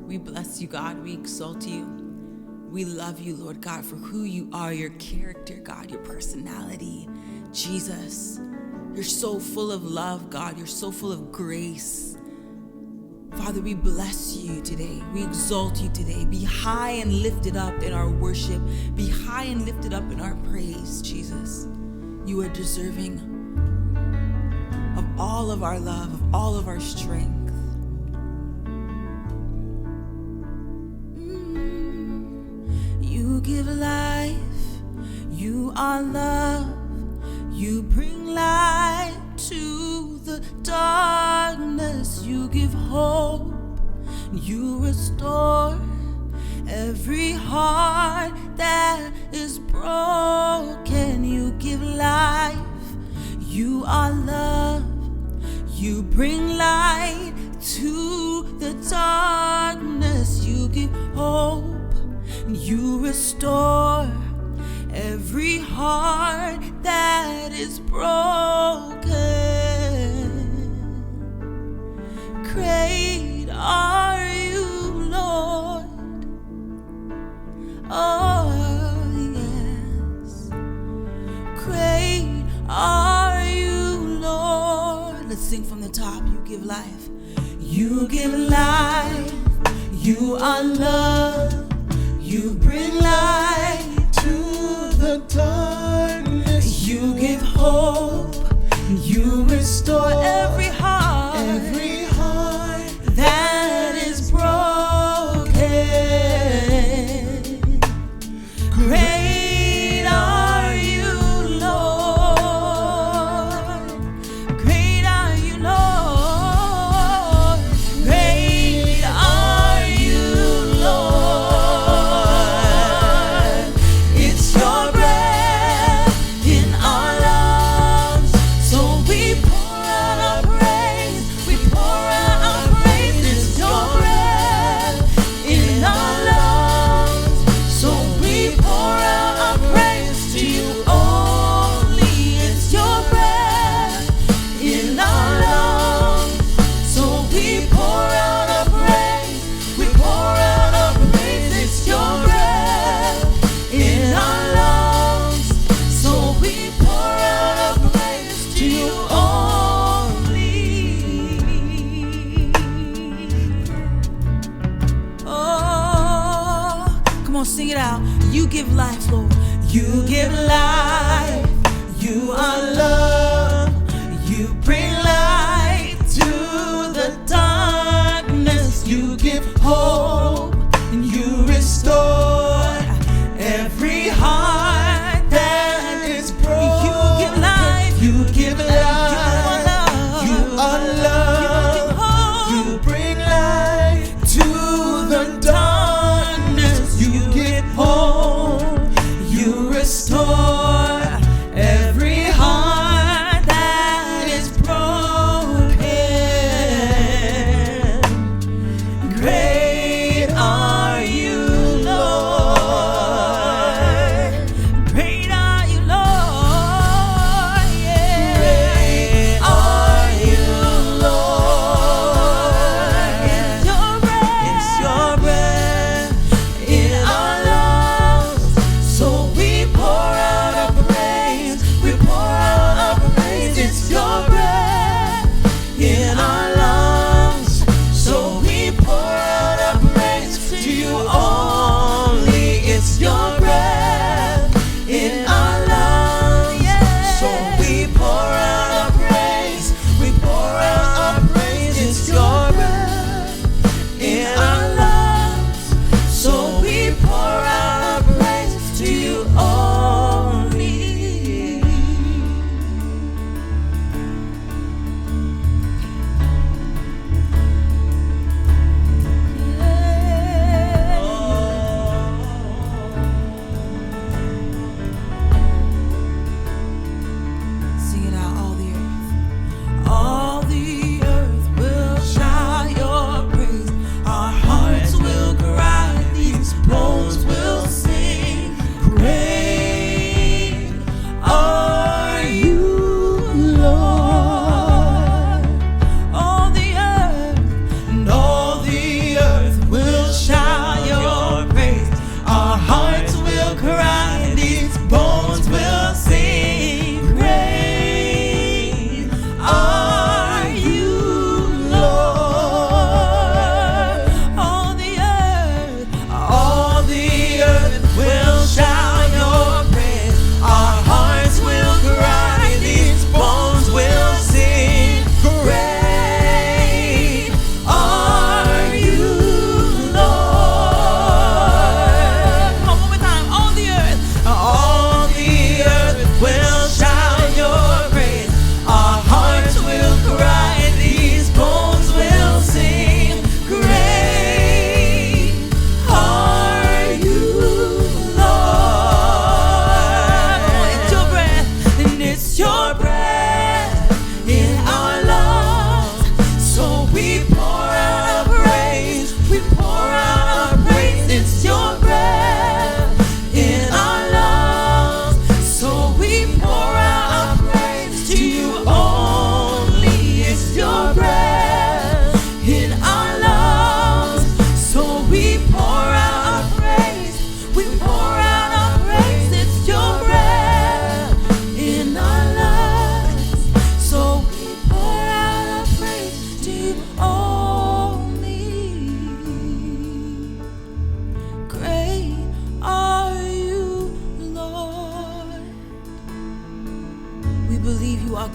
We bless you, God. We exalt you. We love you, Lord God, for who you are, your character, God, your personality. Jesus, you're so full of love, God. You're so full of grace. Father, we bless you today. We exalt you today. Be high and lifted up in our worship. Be high and lifted up in our praise, Jesus. You are deserving of all of our love, of all of our strength. You give life, you are love, you bring light to the darkness, you give hope, you restore every heart that is broken. You give life, you are love, you bring light to the darkness, you give hope, you restore every heart that is broken. Great are you, Lord. Oh, yes. Great are you, Lord. Let's sing from the top. You give life. You give life. You are love. You bring light to the darkness. You give hope. You restore every heart that is broken. Great are you, Lord. Great are you, Lord. Great are you, Lord. It's your breath in our lungs, so we pour out our praise. We pour out our praise. It's your breath in our lungs, so we pour out our praise to you only. It's your breath in our lungs, so we pour out our praise. We pour out our praise. It's your breath in our lungs, so we pour out our praise to you only. Oh, come on, sing it out. You give life, Lord. You give life. You are love. You bring light to the darkness. You give hope and you restore every heart that is broken. You give life. You give life. You are love. You bring light to the darkness. You give hope. You restore every heart that is broken.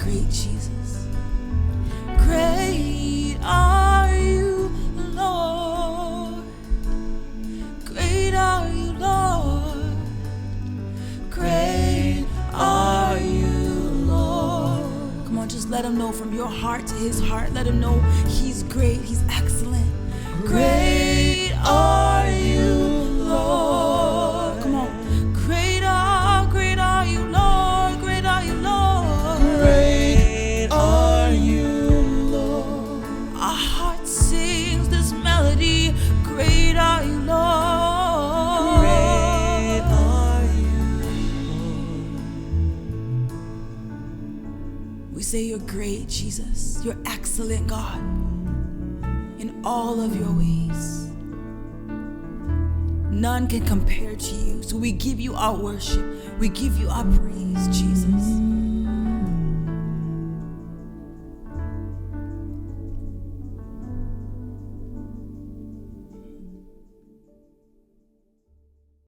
great, Jesus. Great are you, Lord. Great are you, Lord. Great are you, Lord. Come on, just let him know from your heart to his heart. Let him know he's great, he's excellent. Great are you, Lord. Come on. Great are you, Lord. Great are you, Lord. Great are you, Lord. Our heart sings this melody. Great are you, Lord. Great are you, We say you're great, Jesus. You're excellent, God, in all of your ways. None can compare to you. So we give you our worship. We give you our praise, Jesus.